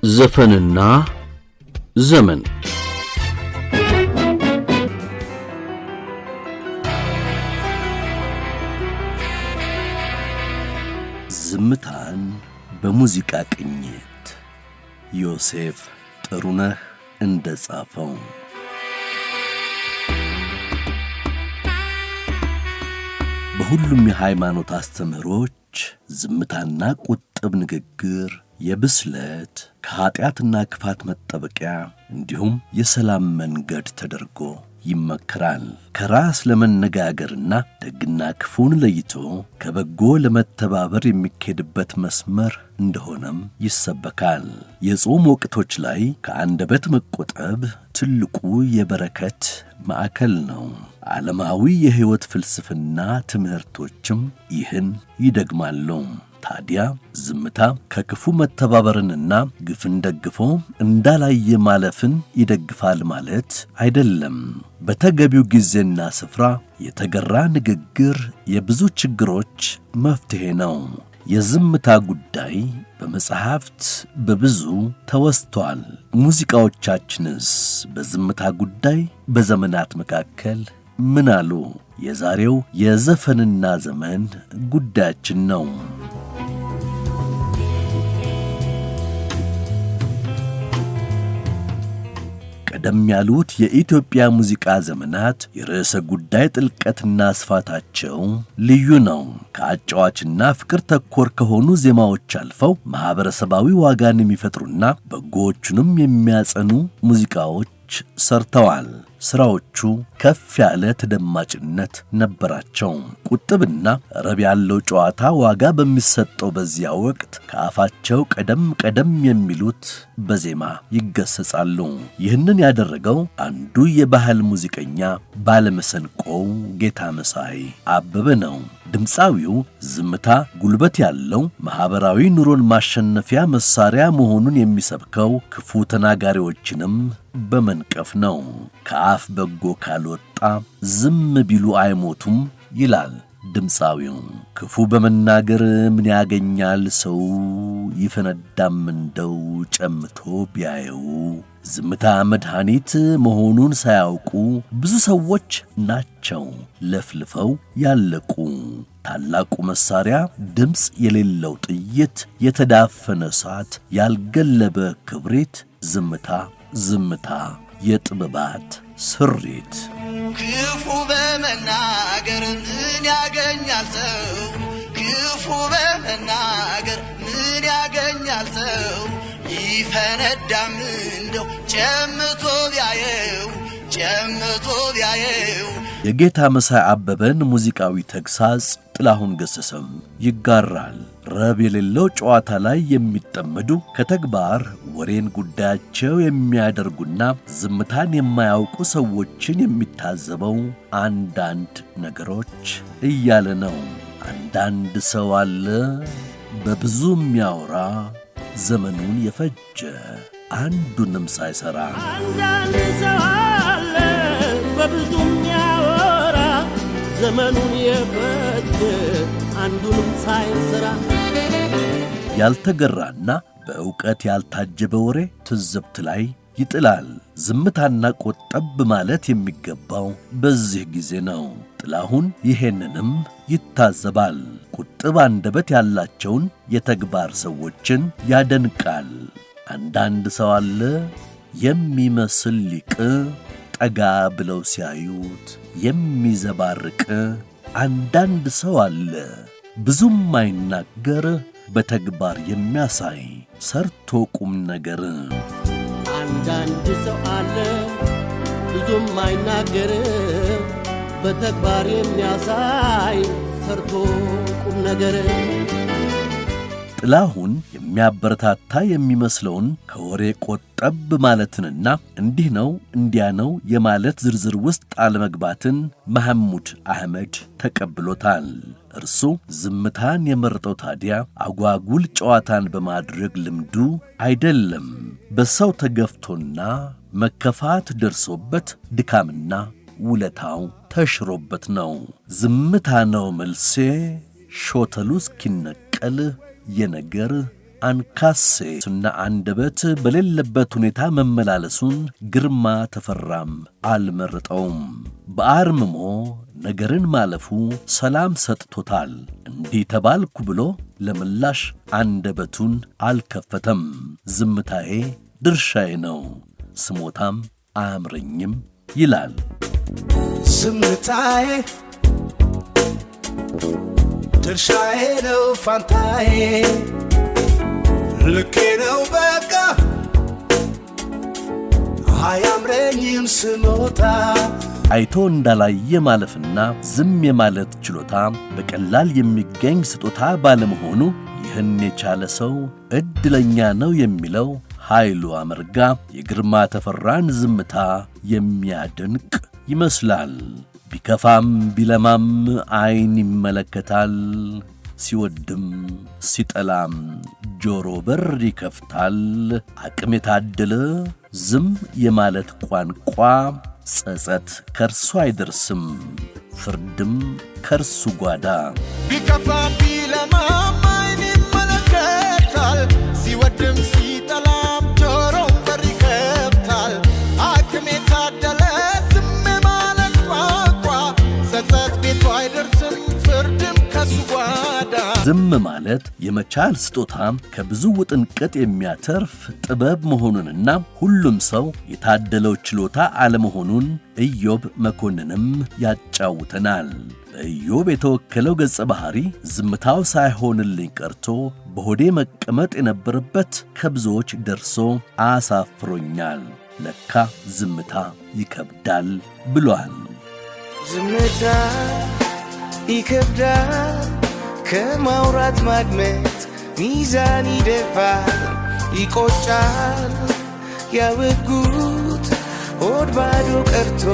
ዘፈንና ዘመን ዝምታን በሙዚቃ ቅኝት ዮሴፍ ጥሩነህ እንደጻፈው። በሁሉም የሃይማኖት አስተምህሮች ዝምታና ቁጥብ ንግግር የብስለት ከኃጢአትና ክፋት መጠበቂያ እንዲሁም የሰላም መንገድ ተደርጎ ይመከራል። ከራስ ለመነጋገርና ደግና ክፉን ለይቶ ከበጎ ለመተባበር የሚኬድበት መስመር እንደሆነም ይሰበካል። የጾም ወቅቶች ላይ ከአንደበት መቆጠብ ትልቁ የበረከት ማዕከል ነው። ዓለማዊ የሕይወት ፍልስፍና ትምህርቶችም ይህን ይደግማሉ። ታዲያ ዝምታ ከክፉ መተባበርንና ግፍን ደግፎ እንዳላየ ማለፍን ይደግፋል ማለት አይደለም። በተገቢው ጊዜና ስፍራ የተገራ ንግግር የብዙ ችግሮች መፍትሄ ነው። የዝምታ ጉዳይ በመጽሐፍት በብዙ ተወስቷል። ሙዚቃዎቻችንስ በዝምታ ጉዳይ በዘመናት መካከል ምን አሉ? የዛሬው የዘፈንና ዘመን ጉዳያችን ነው። ቀደም ያሉት የኢትዮጵያ ሙዚቃ ዘመናት የርዕሰ ጉዳይ ጥልቀትና ስፋታቸው ልዩ ነው። ከአጫዋችና ፍቅር ተኮር ከሆኑ ዜማዎች አልፈው ማህበረሰባዊ ዋጋን የሚፈጥሩና በጎዎቹንም የሚያጸኑ ሙዚቃዎች ሰርተዋል። ስራዎቹ ከፍ ያለ ተደማጭነት ነበራቸው። ቁጥብና ረብ ያለው ጨዋታ ዋጋ በሚሰጠው በዚያ ወቅት ከአፋቸው ቀደም የሚሉት በዜማ ይገሰጻሉ። ይህንን ያደረገው አንዱ የባህል ሙዚቀኛ ባለመሰንቆው ጌታ መሳይ አበበ ነው። ድምፃዊው ዝምታ ጉልበት ያለው ማህበራዊ ኑሮን ማሸነፊያ መሳሪያ መሆኑን የሚሰብከው ክፉ ተናጋሪዎችንም በመንቀፍ ነው። ከአፍ በጎ ካልወጣ ዝም ቢሉ አይሞቱም ይላል ድምፃዊው። ክፉ በመናገር ምን ያገኛል ሰው፣ ይፈነዳም እንደው ጨምቶ ቢያየው። ዝምታ መድኃኒት መሆኑን ሳያውቁ ብዙ ሰዎች ናቸው ለፍልፈው ያለቁ። ታላቁ መሳሪያ ድምፅ የሌለው ጥይት፣ የተዳፈነ እሳት፣ ያልገለበ ክብሪት፣ ዝምታ የጥበባት ስሪት። ክፉ በመናገር ምን ያገኛል ሰው፣ ክፉ በመናገር ምን ያገኛል ሰው፣ ይፈነዳም እንደው ጨምቶ ቢያየው። የጌታ መሳይ አበበን ሙዚቃዊ ተግሳጽ ጥላሁን ገሰሰም ይጋራል። ረብ የሌለው ጨዋታ ላይ የሚጠመዱ ከተግባር ወሬን ጉዳያቸው የሚያደርጉና ዝምታን የማያውቁ ሰዎችን የሚታዘበው አንዳንድ ነገሮች እያለ ነው። አንዳንድ ሰው አለ በብዙ የሚያወራ ዘመኑን የፈጀ አንዱንም ሳይሰራ። አንዳንድ ሰው አለ በብዙ የሚያወራ ዘመኑን የፈጀ አንዱንም ሳይሰራ። ያልተገራና በእውቀት ያልታጀበ ወሬ ትዝብት ላይ ይጥላል። ዝምታና ቆጠብ ማለት የሚገባው በዚህ ጊዜ ነው። ጥላሁን ይሄንንም ይታዘባል። ቁጥብ አንደበት ያላቸውን የተግባር ሰዎችን ያደንቃል። አንዳንድ ሰው አለ የሚመስል ሊቅ፣ ጠጋ ብለው ሲያዩት የሚዘባርቅ። አንዳንድ ሰው አለ ብዙም አይናገር በተግባር የሚያሳይ ሰርቶ ቁም ነገር። አንዳንድ ሰው አለ ብዙም አይናገር በተግባር የሚያሳይ ሰርቶ ቁም ነገር። ጥላሁን የሚያበረታታ የሚመስለውን ከወሬ ቆጠብ ማለትንና እንዲህ ነው እንዲያ ነው የማለት ዝርዝር ውስጥ አለመግባትን መሐሙድ አህመድ ተቀብሎታል። እርሱ ዝምታን የመረጠው ታዲያ አጓጉል ጨዋታን በማድረግ ልምዱ አይደለም፣ በሰው ተገፍቶና መከፋት ደርሶበት ድካምና ውለታው ተሽሮበት ነው። ዝምታ ነው መልሴ ሾተሉ እስኪነቀል የነገር አንካሴና አንደበት በሌለበት ሁኔታ መመላለሱን ግርማ ተፈራም አልመረጠውም። በአርምሞ ነገርን ማለፉ ሰላም ሰጥቶታል። እንዲህ ተባልኩ ብሎ ለምላሽ አንደበቱን አልከፈተም። ዝምታዬ ድርሻዬ ነው፣ ስሞታም አያምረኝም ይላል። ዝምታዬ ድርሻዬ ነው፣ ፋንታዬ ልኬ ነው፣ በቃ አያምረኝም ስሞታ። አይቶ እንዳላየ ማለፍና ዝም የማለት ችሎታ በቀላል የሚገኝ ስጦታ ባለመሆኑ ይህን የቻለ ሰው ዕድለኛ ነው የሚለው ኃይሉ አመርጋ የግርማ ተፈራን ዝምታ የሚያደንቅ ይመስላል። ቢከፋም ቢለማም ዓይን ይመለከታል፣ ሲወድም ሲጠላም ጆሮ በር ይከፍታል። አቅም የታደለ ዝም የማለት ቋንቋ ጸጸት ከርሱ አይደርስም፣ ፍርድም ከርሱ ጓዳ። ቢከፋም ቢለማም ዓይን ይመለከታል፣ ሲወድም ሲጠላም ጆሮ በር ይከፍታል። አቅም የታደለ ዝም የማለት ቋንቋ ጸጸት ቤቱ አይደርስም፣ ፍርድም ከሱ ጓዳ። ዝም ማለት የመቻል ስጦታ ከብዙ ውጥንቅጥ የሚያተርፍ ጥበብ መሆኑንና ሁሉም ሰው የታደለው ችሎታ አለመሆኑን ኢዮብ መኮንንም ያጫውተናል። በኢዮብ የተወከለው ገጸ ባህሪ ዝምታው ሳይሆንልኝ ቀርቶ በሆዴ መቀመጥ የነበረበት ከብዙዎች ደርሶ አሳፍሮኛል፣ ለካ ዝምታ ይከብዳል ብሏል። ዝምታ ይከብዳል ከማውራት ማድመጥ ሚዛን ይደፋል፣ ይቆጫል ያወጉት ሆድ ባዶ ቀርቶ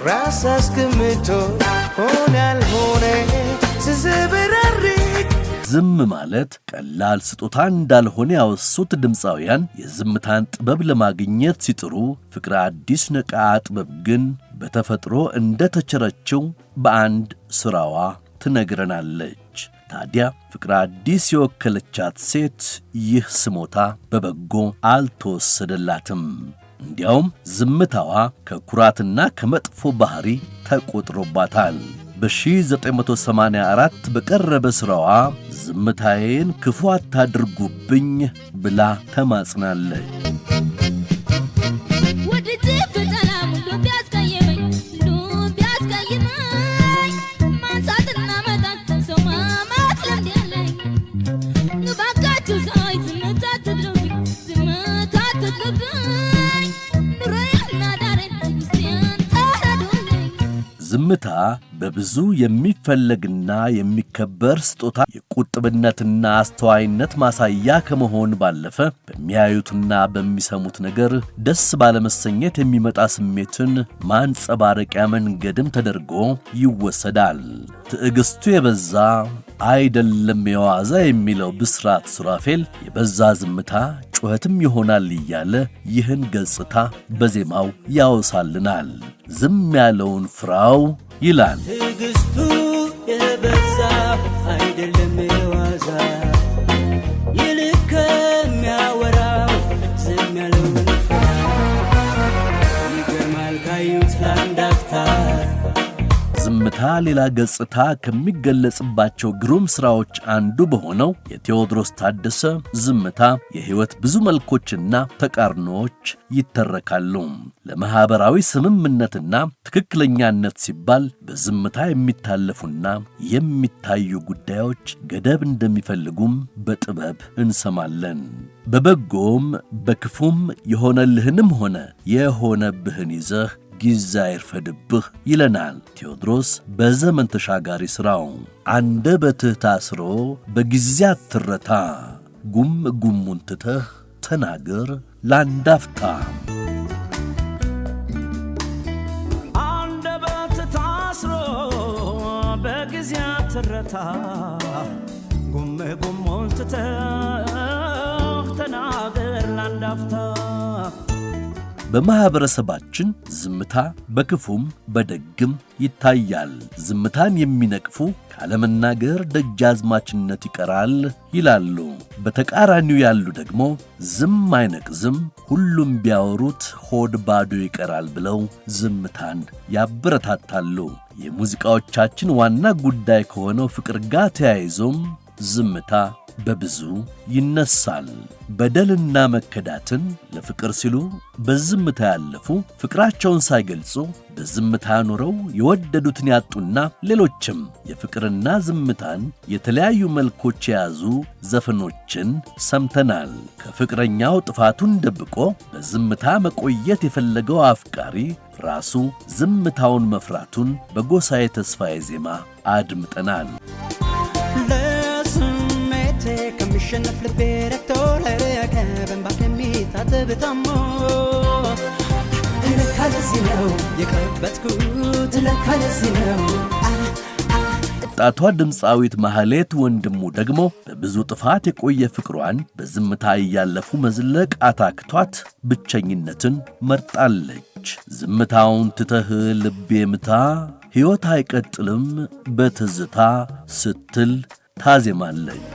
ራስ አስገምቶ ሆናል ሆነ ስዘበራርቅ። ዝም ማለት ቀላል ስጦታ እንዳልሆነ ያወሱት ድምፃውያን የዝምታን ጥበብ ለማግኘት ሲጥሩ፣ ፍቅረ አዲስ ነቃ ጥበብ ግን በተፈጥሮ እንደተቸረችው በአንድ ሥራዋ ትነግረናለች። ታዲያ ፍቅረ አዲስ የወከለቻት ሴት ይህ ስሞታ በበጎ አልተወሰደላትም። እንዲያውም ዝምታዋ ከኩራትና ከመጥፎ ባህሪ ተቆጥሮባታል። በ1984 በቀረበ ሥራዋ ዝምታዬን ክፉ አታድርጉብኝ ብላ ተማጽናለች። ዝምታ በብዙ የሚፈለግና የሚከበር ስጦታ የቁጥብነትና አስተዋይነት ማሳያ ከመሆን ባለፈ በሚያዩትና በሚሰሙት ነገር ደስ ባለመሰኘት የሚመጣ ስሜትን ማንጸባረቂያ መንገድም ተደርጎ ይወሰዳል። ትዕግስቱ የበዛ አይደለም የዋዛ የሚለው ብስራት ሱራፌል የበዛ ዝምታ ጩኸትም ይሆናል እያለ ይህን ገጽታ በዜማው ያወሳልናል። ዝም ያለውን ፍራው ይላል። ትዕግስቱ የበዛ አይደለም የዋዛ ይልቅ ከሚያወራው ዝም ያለውን ፍራው። ይገርማል ካዩት ለአንድ አፍታ። ዝምታ ሌላ ገጽታ ከሚገለጽባቸው ግሩም ሥራዎች አንዱ በሆነው የቴዎድሮስ ታደሰ ዝምታ የሕይወት ብዙ መልኮችና ተቃርኖዎች ይተረካሉ። ለማኅበራዊ ስምምነትና ትክክለኛነት ሲባል በዝምታ የሚታለፉና የሚታዩ ጉዳዮች ገደብ እንደሚፈልጉም በጥበብ እንሰማለን። በበጎም በክፉም የሆነልህንም ሆነ የሆነብህን ይዘህ ጊዜ አይርፈድብህ ይለናል ቴዎድሮስ በዘመን ተሻጋሪ ሥራው። አንደበትህ ታስሮ በጊዜ አትረታ፣ ጉም ጉሙን ትተህ ተናገር ለአንድ አፍታ። አንደበትህ ታስሮ በጊዜ አትረታ፣ ጉም ጉሙን ትተህ ተናገር ለአንድ አፍታ። በማህበረሰባችን ዝምታ በክፉም በደግም ይታያል። ዝምታን የሚነቅፉ ካለመናገር ደጃዝማችነት ይቀራል ይላሉ። በተቃራኒው ያሉ ደግሞ ዝም አይነቅዝም፣ ሁሉም ቢያወሩት ሆድ ባዶ ይቀራል ብለው ዝምታን ያበረታታሉ። የሙዚቃዎቻችን ዋና ጉዳይ ከሆነው ፍቅር ጋር ተያይዞም ዝምታ በብዙ ይነሳል። በደልና መከዳትን ለፍቅር ሲሉ በዝምታ ያለፉ፣ ፍቅራቸውን ሳይገልጹ በዝምታ ኖረው የወደዱትን ያጡና ሌሎችም የፍቅርና ዝምታን የተለያዩ መልኮች የያዙ ዘፈኖችን ሰምተናል። ከፍቅረኛው ጥፋቱን ደብቆ በዝምታ መቆየት የፈለገው አፍቃሪ ራሱ ዝምታውን መፍራቱን በጎሳዬ ተስፋዬ ዜማ አድምጠናል። ከሚሸነፍ ልቤ ረክቶ ለረከ በእንባ ከሚታጠብ ታሞ ለካ ለዚህ ነው የቀበጥኩት፣ ለካ ለዚህ ነው። ወጣቷ ድምፃዊት ማህሌት ወንድሙ ደግሞ በብዙ ጥፋት የቆየ ፍቅሯን በዝምታ እያለፉ መዝለቅ አታክቷት ብቸኝነትን መርጣለች። ዝምታውን ትተህ ልቤ ምታ፣ ሕይወት አይቀጥልም በትዝታ ስትል ታዜማለች።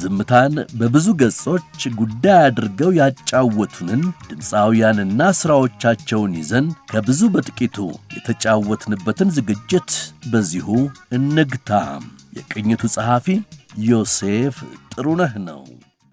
ዝምታን በብዙ ገጾች ጉዳይ አድርገው ያጫወቱንን ድምፃውያንና ሥራዎቻቸውን ይዘን ከብዙ በጥቂቱ የተጫወትንበትን ዝግጅት በዚሁ እንግታ። የቅኝቱ ጸሐፊ ዮሴፍ ጥሩነህ ነው።